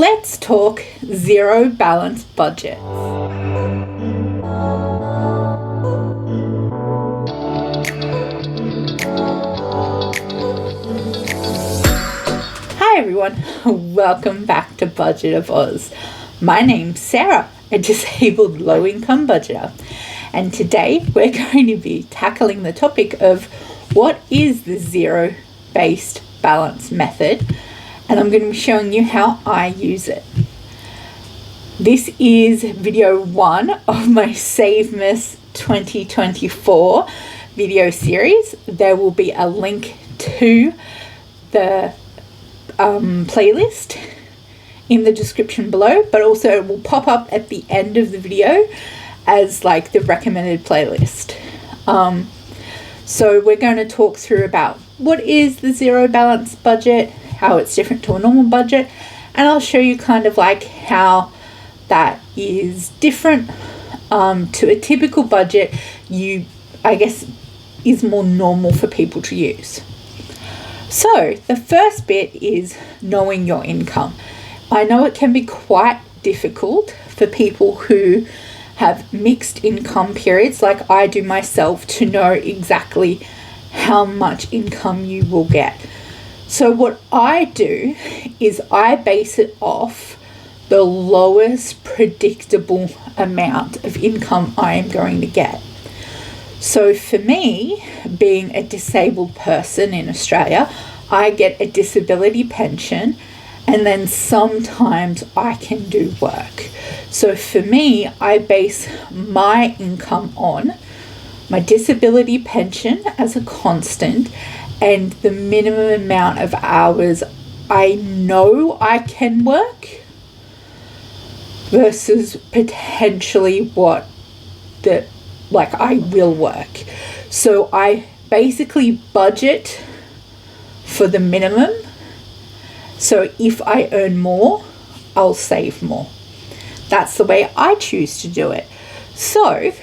Let's talk zero balance budgets. Hi everyone, welcome back to Budget of Oz. My name's Sarah, a disabled low-income budgeter, and today we're going to be tackling the topic of what is the zero-based balance method, and I'm going to be showing you how I use it. This is video 1 of my SavMas 2024 video series. There will be a link to the playlist in the description below, but also it will pop up at the end of the video as like the recommended playlist. So we're going to talk through about what is the zero balance budget, how it's different to a normal budget, and I'll show you kind of like how that is different to a typical budget I guess is more normal for people to use. So the first bit is knowing your income. I know it can be quite difficult for people who have mixed income periods like I do myself to know exactly how much income you will get. So what I do is I base it off the lowest predictable amount of income I am going to get. So for me, being a disabled person in Australia, I get a disability pension, and then sometimes I can do work. So for me, I base my income on my disability pension as a constant and the minimum amount of hours I know I can work versus potentially what I will work. So I basically budget for the minimum. So if I earn more, I'll save more. That's the way I choose to do it. So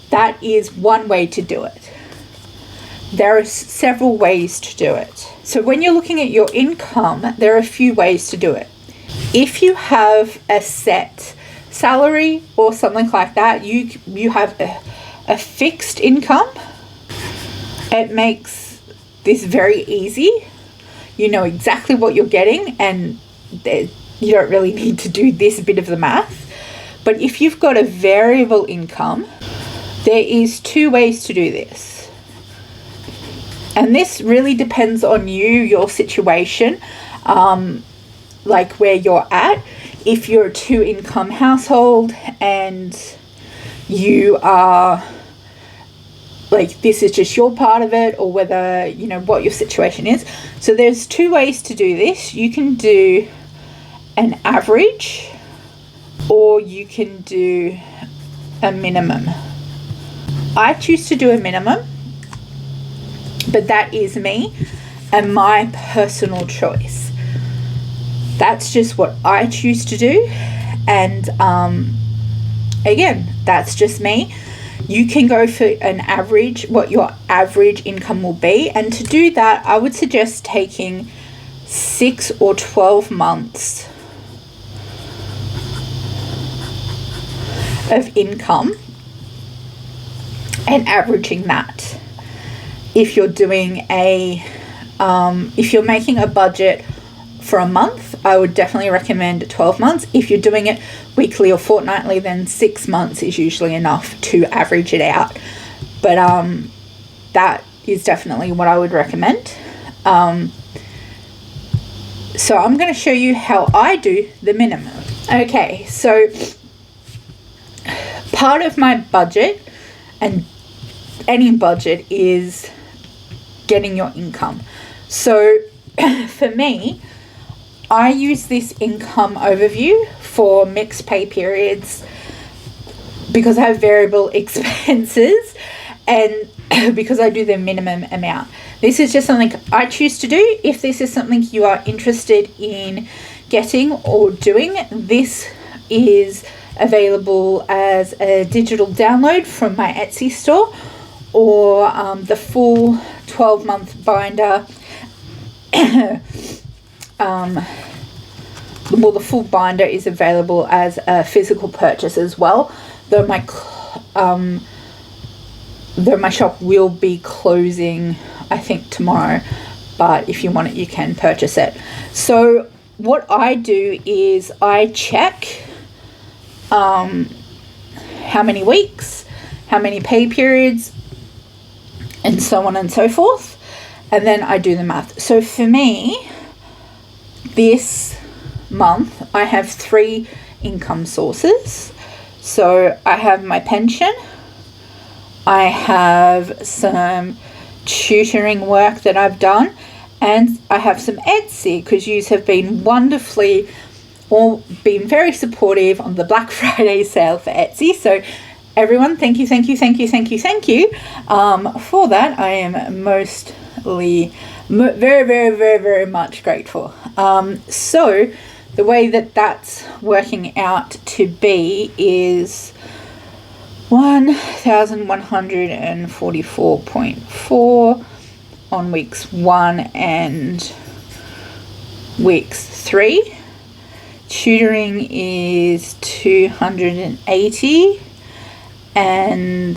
that is one way to do it. There are several ways to do it. So when you're looking at your income, there are a few ways to do it. If you have a set salary or something like that, you have a fixed income, it makes this very easy. You know exactly what you're getting, and you don't really need to do this bit of the math. But if you've got a variable income, there is 2 ways to do this. And this really depends on you, your situation, like where you're at. If you're a 2-income household and you are like, this is just your part of it, or whether, you know, what your situation is. So there's 2 ways to do this. You can do an average, or you can do a minimum. I choose to do a minimum, but that is me and my personal choice. That's just what I choose to do. And again, that's just me. You can go for an average, what your average income will be. And to do that, I would suggest taking 6 or 12 months of income and averaging that. If you're doing if you're making a budget for a month, I would definitely recommend 12 months. If you're doing it weekly or fortnightly, then 6 months is usually enough to average it out. But that is definitely what I would recommend. So I'm going to show you how I do the minimum. Okay, so part of my budget, and any budget, is getting your income. So for me, I use this income overview for mixed pay periods because I have variable expenses and because I do the minimum amount. This is just something I choose to do. If this is something you are interested in getting or doing, this is available as a digital download from my Etsy store, or the full 12-month binder well, the full binder is available as a physical purchase as well, though my shop will be closing, I think, tomorrow, but if you want it, you can purchase it. So what I do is I check how many weeks, how many pay periods, and so on and so forth, and then I do the math. So for me, this month I have 3 income sources. So I have my pension, I have some tutoring work that I've done, and I have some Etsy, because you have been wonderfully, all been very supportive on the Black Friday sale for Etsy. So everyone, thank you for that. I am very, very much grateful. So the way that that's working out to be is 1,144.4 on weeks 1 and weeks 3. Tutoring is 280, and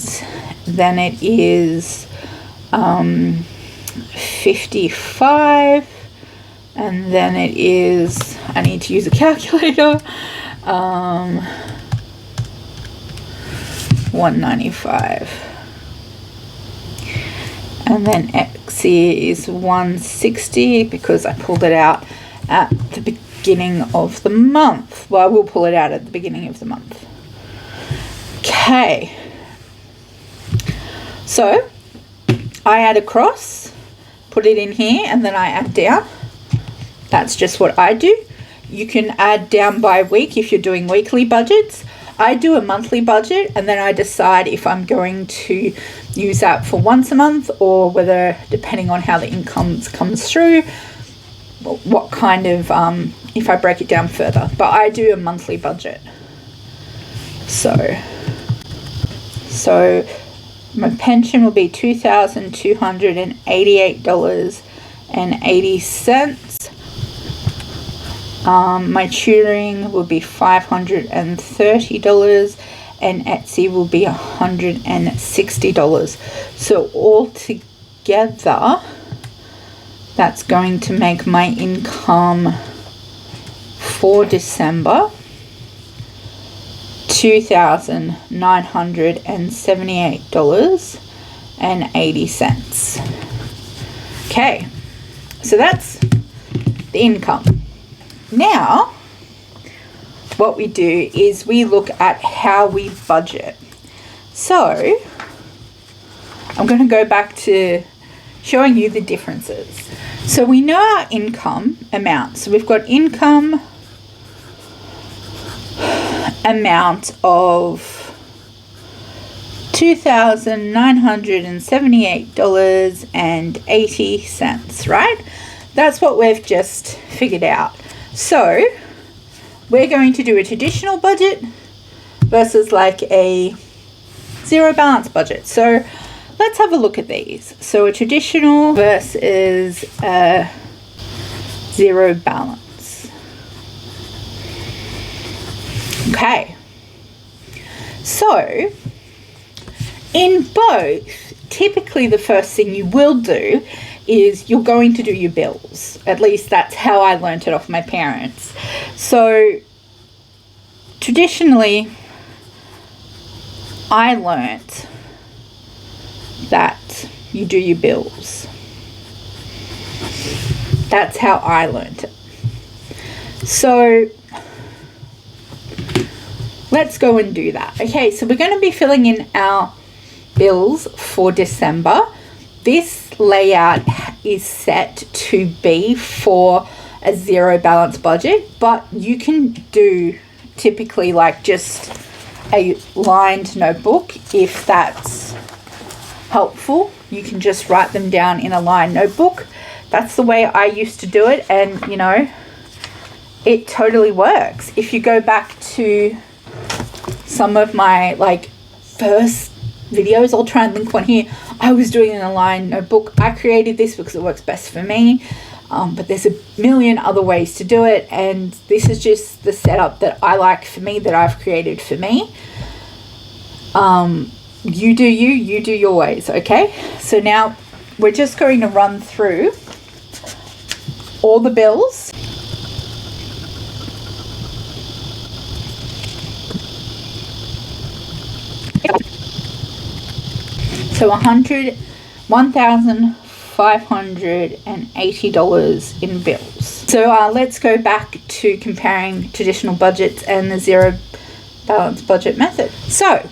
then it is 55, and then it is, I need to use a calculator, 195, and then Etsy is 160 because I pulled it out at the beginning of the month. Well, I will pull it out at the beginning of the month. Okay, so I add across, put it in here, and then I add down. That's just what I do. You can add down by week if you're doing weekly budgets. I do a monthly budget, and then I decide if I'm going to use that for once a month, or whether, depending on how the income comes through, what kind of, if I break it down further. But I do a monthly budget. So my pension will be $2,288.80. My tutoring will be $530, and Etsy will be $160. So altogether, that's going to make my income for December $2,978.80. Okay, so that's the income. Now, what we do is we look at how we budget. So, I'm going to go back to showing you the differences. So, we know our income amount. So, we've got income amount of $2,978.80, right? That's what we've just figured out. So we're going to do a traditional budget versus like a zero balance budget. So let's have a look at these. So a traditional versus a zero balance. Okay. So in both, typically the first thing you will do is you're going to do your bills. At least that's how I learnt it off my parents. So traditionally, I learnt that you do your bills. That's how I learnt it. So let's go and do that. Okay, so we're going to be filling in our bills for December. This layout is set to be for a zero balance budget, but you can do typically like just a lined notebook if that's helpful. You can just write them down in a lined notebook. That's the way I used to do it, and you know, it totally works. If you go back to some of my like first videos, I'll try and link one here. I was doing an aligned notebook. I created this because it works best for me. But there's a million other ways to do it, and this is just the setup that I like for me, that I've created for me. You do you do your ways, okay? So now we're just going to run through all the bills. So $1,580 in bills. So let's go back to comparing traditional budgets and the zero balance budget method. So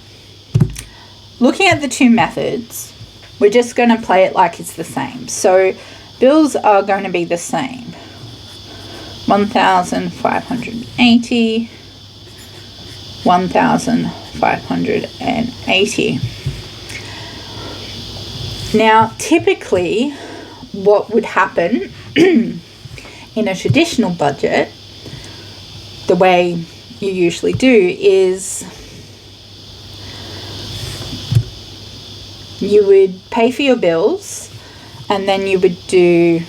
looking at the two methods, we're just going to play it like it's the same. So bills are going to be the same. 1,580, 1,580. Now, typically, what would happen in a traditional budget, the way you usually do, is you would pay for your bills, and then you would do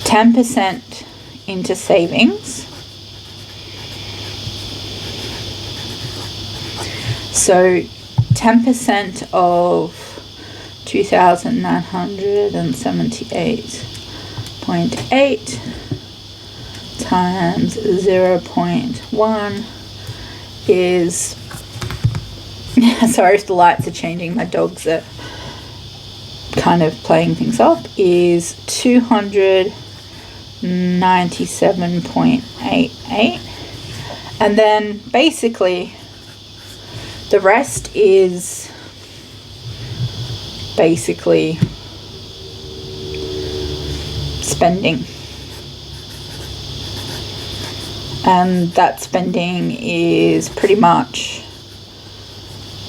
10% into savings. So 10% of 2,978.8 times 0.1 is, sorry if the lights are changing, my dogs are kind of playing things up, is 297.88. And then basically the rest is basically spending. And that spending is pretty much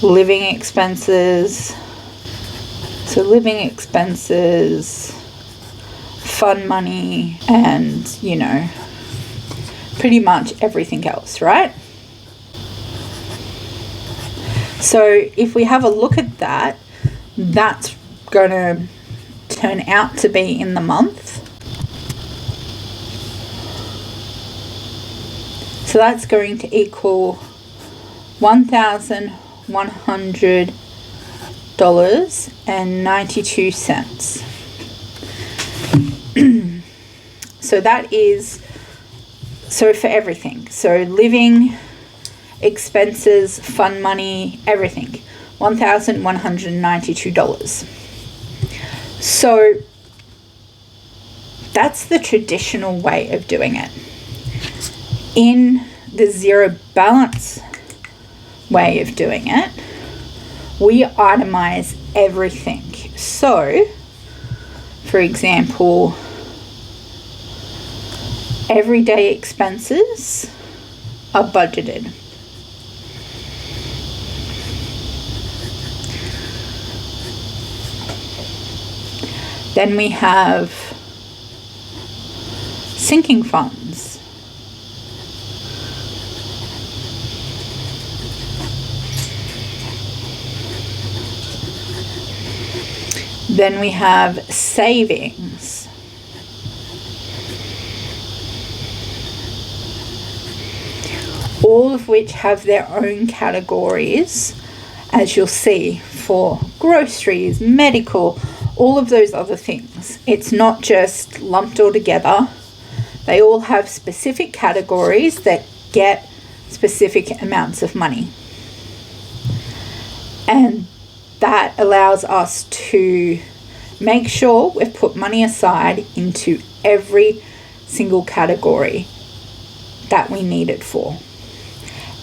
living expenses. So living expenses, fun money, and, you know, pretty much everything else, right? So if we have a look at that, that's going to turn out to be in the month. So that's going to equal $1,100.92. So that is, so for everything. So living expenses, fun money, everything. $1,192. So that's the traditional way of doing it. In the zero balance way of doing it, we itemize everything. So, for example, everyday expenses are budgeted. Then we have sinking funds. Then we have savings. All of which have their own categories, as you'll see, for groceries, medical, all of those other things. It's not just lumped all together. They all have specific categories that get specific amounts of money. And that allows us to make sure we've put money aside into every single category that we need it for.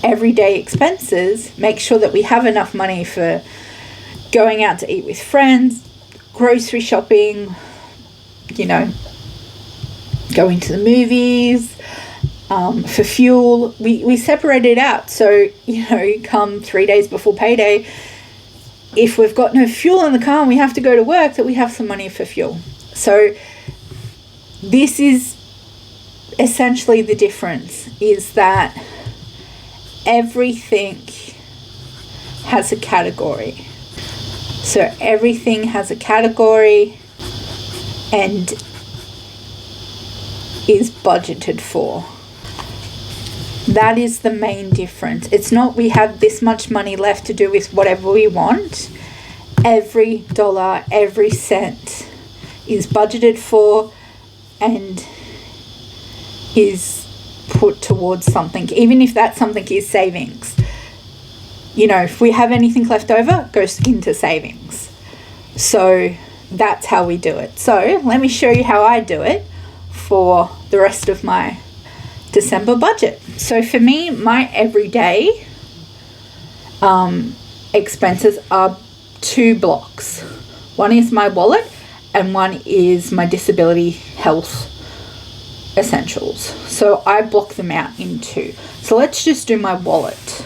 Everyday expenses, make sure that we have enough money for going out to eat with friends, grocery shopping, you know, going to the movies, for fuel. We separate it out. So, you know, come 3 days before payday, if we've got no fuel in the car and we have to go to work, that we have some money for fuel. So this is essentially the difference, is that everything has a category. So everything has a category, and is budgeted for. That is the main difference. It's not we have this much money left to do with whatever we want. Every dollar, every cent is budgeted for and is put towards something, even if that something is savings. You know, if we have anything left over, it goes into savings. So that's how we do it. So let me show you how I do it for the rest of my December budget. So for me, my everyday expenses are 2 blocks. One is my wallet and one is my disability health essentials. So I block them out in 2. So let's just do my wallet.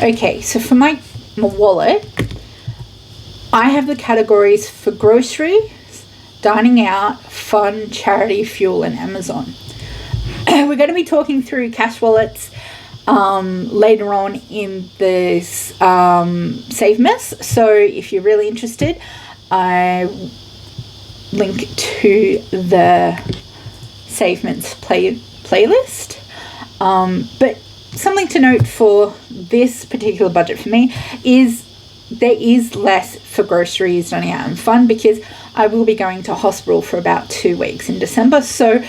Okay, so for my wallet, I have the categories for groceries, dining out, fun, charity, fuel, and Amazon. We're going to be talking through cash wallets later on in this SavMas. So if you're really interested, I link to the SavMas playlist. But something to note for this particular budget for me is there is less for groceries, dining out, and fun because I will be going to hospital for about 2 weeks in December. So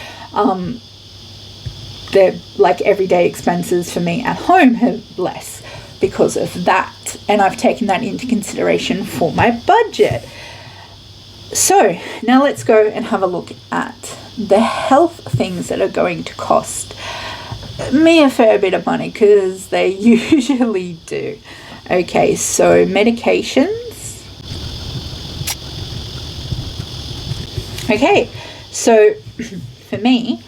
they're like everyday expenses for me at home have less because of that. And I've taken that into consideration for my budget. So now let's go and have a look at the health things that are going to cost me a fair bit of money because they usually do. Okay, so medications. Okay, so for me,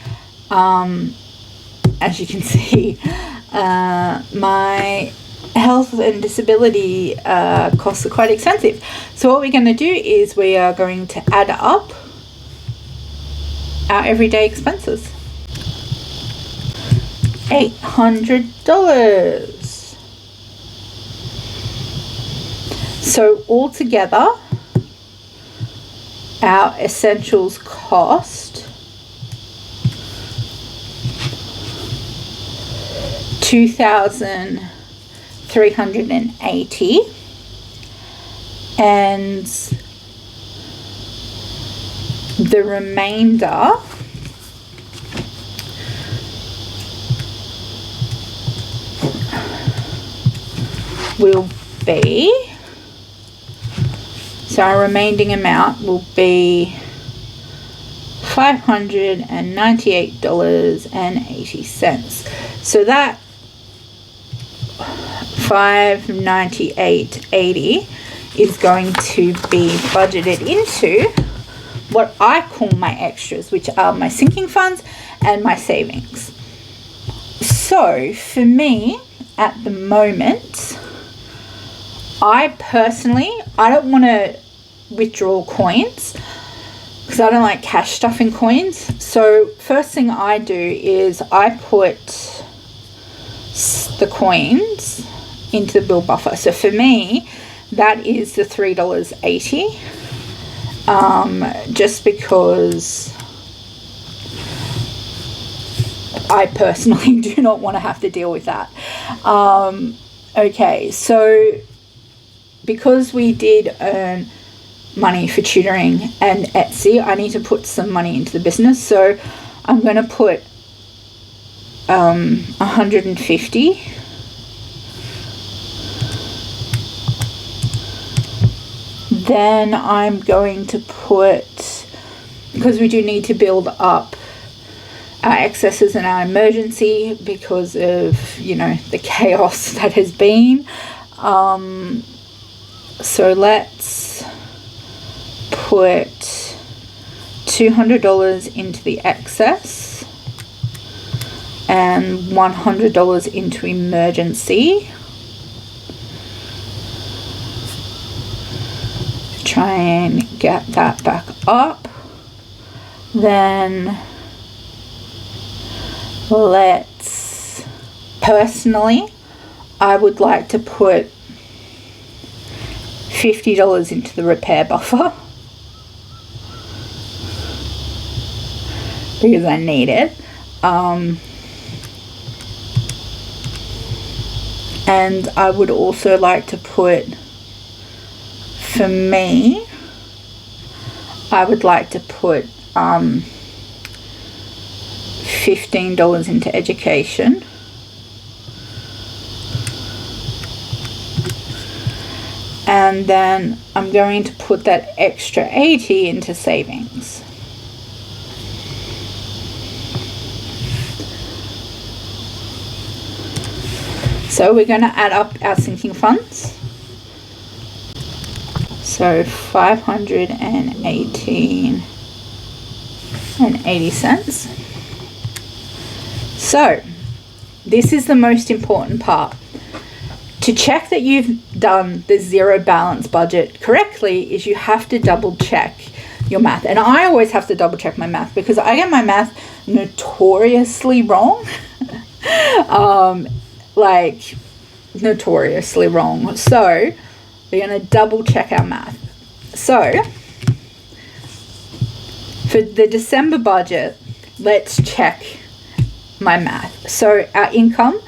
as you can see, my health and disability costs are quite expensive. So what we're going to do is we are going to add up our everyday expenses. $800. So altogether, our essentials cost $2,380, and the remainder will be, so our remaining amount will be $598.80. So that $598.80 is going to be budgeted into what I call my extras, which are my sinking funds and my savings. So for me at the moment, I don't want to withdraw coins because I don't like cash stuff in coins. So first thing I do is I put the coins into the bill buffer. So for me, that is the $3.80, just because I personally do not want to have to deal with that. Okay, so because we did earn money for tutoring and Etsy, I need to put some money into the business. So I'm going to put $150. Then I'm going to put, because we do need to build up our excesses and our emergency because of, you know, the chaos that has been. So let's put $200 into the excess and $100 into emergency. Try and get that back up. Then personally, I would like to put $50 into the repair buffer because I need it. And I would also like to put, for me, I would like to put $15 into education. And then I'm going to put that extra 80 into savings. So we're going to add up our sinking funds. So 518.80. So this is the most important part. To check that you've done the zero balance budget correctly is you have to double check your math. And I always have to double check my math because I get my math notoriously wrong. Like notoriously wrong. So we're going to double check our math. So for the December budget, let's check my math. So our income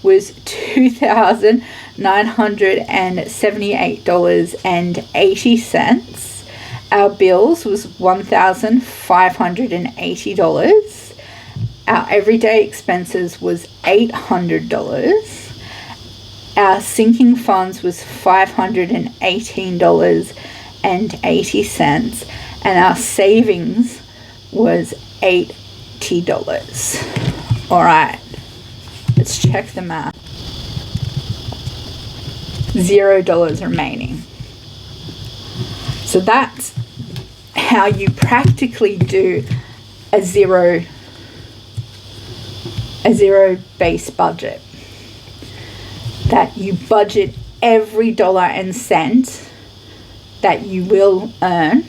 was $2,978.80. Our bills was $1,580. Our everyday expenses was $800. Our sinking funds was $518.80. And our savings was $80. All right, let's check the math. $0 remaining. So that's how you practically do a zero base budget. That you budget every dollar and cent that you will earn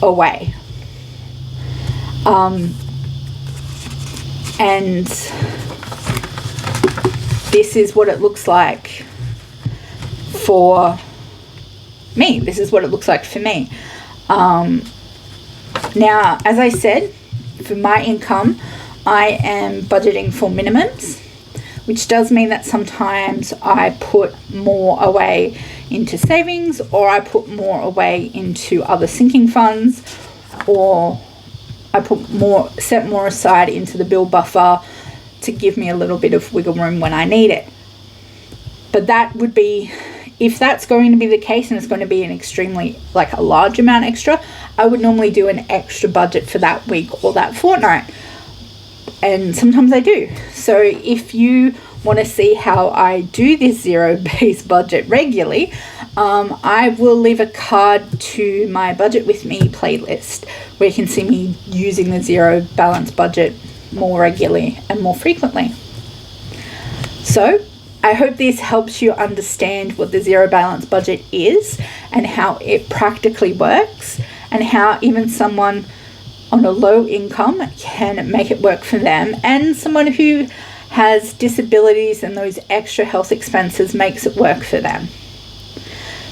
away. And this is what it looks like for me. This is what it looks like for me. Now, as I said, for my income, I am budgeting for minimums, which does mean that sometimes I put more away into savings, or I put more away into other sinking funds, or I set more aside into the bill buffer to give me a little bit of wiggle room when I need it. But that would be, if that's going to be the case and it's going to be an extremely, like a large amount extra, I would normally do an extra budget for that week or that fortnight. And sometimes I do. So if you want to see how I do this zero base budget regularly, I will leave a card to my Budget With Me playlist where you can see me using the zero balance budget more regularly and more frequently. So I hope this helps you understand what the zero balance budget is and how it practically works, and how even someone on a low income can make it work for them, and someone who has disabilities and those extra health expenses makes it work for them.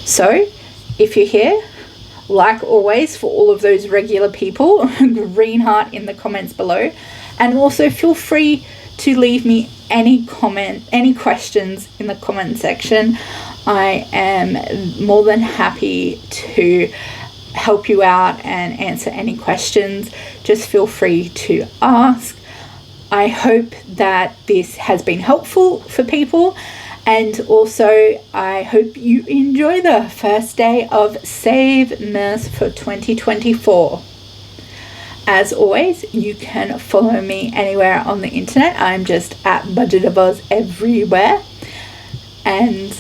So if you're here, like always, for all of those regular people, green heart in the comments below, and also feel free to leave me any questions in the comment section. I am more than happy to help you out and answer any questions. Just feel free to ask. I hope that this has been helpful for people, and also I hope you enjoy the first day of SavMas for 2024. As always, you can follow me anywhere on the internet. I'm just at Budget of Oz everywhere, and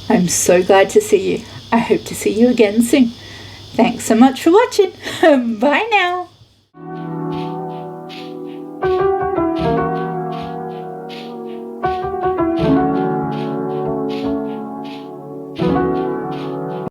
I'm so glad to see you. I hope to see you again soon. Thanks so much for watching. Bye now.